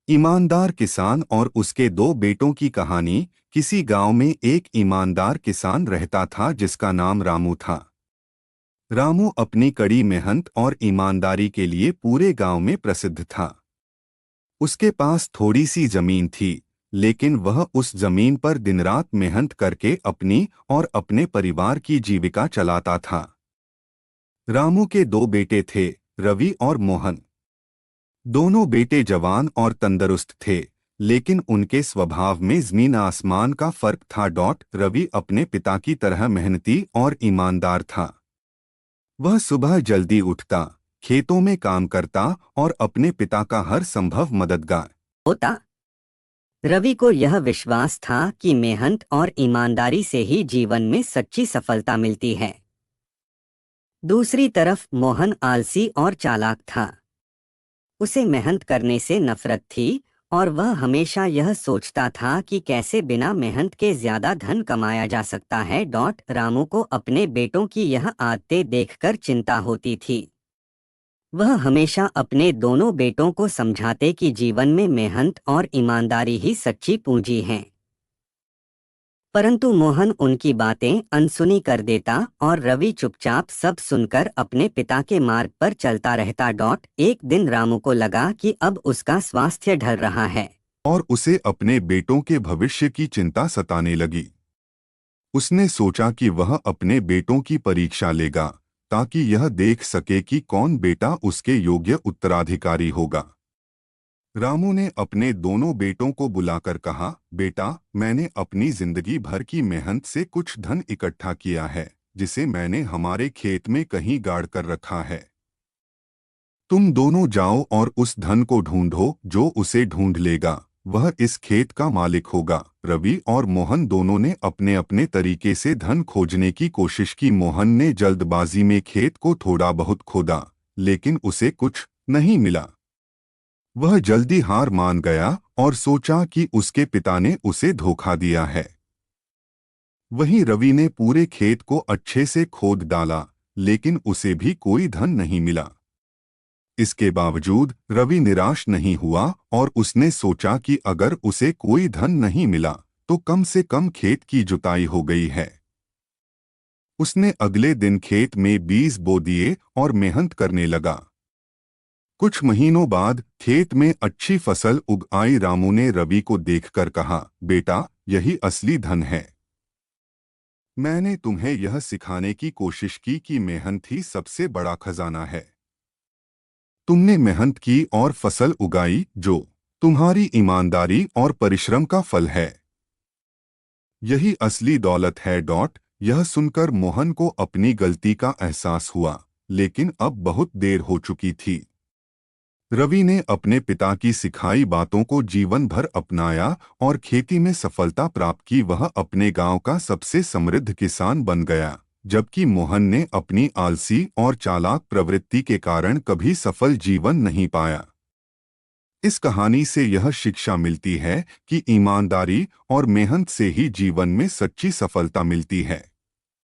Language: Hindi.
ईमानदार किसान और उसके दो बेटों की कहानी। किसी गांव में एक ईमानदार किसान रहता था जिसका नाम रामू था। रामू अपनी कड़ी मेहनत और ईमानदारी के लिए पूरे गांव में प्रसिद्ध था। उसके पास थोड़ी सी जमीन थी, लेकिन वह उस जमीन पर दिन रात मेहनत करके अपनी और अपने परिवार की जीविका चलाता था। रामू के दो बेटे थे, रवि और मोहन। दोनों बेटे जवान और तंदुरुस्त थे, लेकिन उनके स्वभाव में जमीन आसमान का फर्क था। रवि अपने पिता की तरह मेहनती और ईमानदार था। वह सुबह जल्दी उठता, खेतों में काम करता और अपने पिता का हर संभव मददगार होता। रवि को यह विश्वास था कि मेहनत और ईमानदारी से ही जीवन में सच्ची सफलता मिलती है। दूसरी तरफ मोहन आलसी और चालाक था। उसे मेहनत करने से नफरत थी और वह हमेशा यह सोचता था कि कैसे बिना मेहनत के ज्यादा धन कमाया जा सकता है। रामू को अपने बेटों की यह आदतें देखकर चिंता होती थी। वह हमेशा अपने दोनों बेटों को समझाते कि जीवन में मेहनत और ईमानदारी ही सच्ची पूंजी हैं। परंतु मोहन उनकी बातें अनसुनी कर देता और रवि चुपचाप सब सुनकर अपने पिता के मार्ग पर चलता रहता। एक दिन रामू को लगा कि अब उसका स्वास्थ्य ढल रहा है और उसे अपने बेटों के भविष्य की चिंता सताने लगी। उसने सोचा कि वह अपने बेटों की परीक्षा लेगा, ताकि यह देख सके कि कौन बेटा उसके योग्य उत्तराधिकारी होगा। रामू ने अपने दोनों बेटों को बुलाकर कहा, बेटा, मैंने अपनी जिंदगी भर की मेहनत से कुछ धन इकट्ठा किया है, जिसे मैंने हमारे खेत में कहीं गाड़ कर रखा है। तुम दोनों जाओ और उस धन को ढूंढो। जो उसे ढूंढ लेगा वह इस खेत का मालिक होगा। रवि और मोहन दोनों ने अपने अपने तरीके से धन खोजने की कोशिश की। मोहन ने जल्दबाजी में खेत को थोड़ा बहुत खोदा, लेकिन उसे कुछ नहीं मिला। वह जल्दी हार मान गया और सोचा कि उसके पिता ने उसे धोखा दिया है। वहीं रवि ने पूरे खेत को अच्छे से खोद डाला, लेकिन उसे भी कोई धन नहीं मिला। इसके बावजूद रवि निराश नहीं हुआ और उसने सोचा कि अगर उसे कोई धन नहीं मिला तो कम से कम खेत की जुताई हो गई है। उसने अगले दिन खेत में बीज बो दिए और मेहनत करने लगा। कुछ महीनों बाद खेत में अच्छी फसल उग आई। रामू ने रवि को देखकर कहा, बेटा, यही असली धन है। मैंने तुम्हें यह सिखाने की कोशिश की कि मेहनत ही सबसे बड़ा खजाना है। तुमने मेहनत की और फसल उगाई, जो तुम्हारी ईमानदारी और परिश्रम का फल है। यही असली दौलत है। यह सुनकर मोहन को अपनी गलती का एहसास हुआ, लेकिन अब बहुत देर हो चुकी थी। रवि ने अपने पिता की सिखाई बातों को जीवन भर अपनाया और खेती में सफलता प्राप्त की। वह अपने गांव का सबसे समृद्ध किसान बन गया, जबकि मोहन ने अपनी आलसी और चालाक प्रवृत्ति के कारण कभी सफल जीवन नहीं पाया। इस कहानी से यह शिक्षा मिलती है कि ईमानदारी और मेहनत से ही जीवन में सच्ची सफलता मिलती है।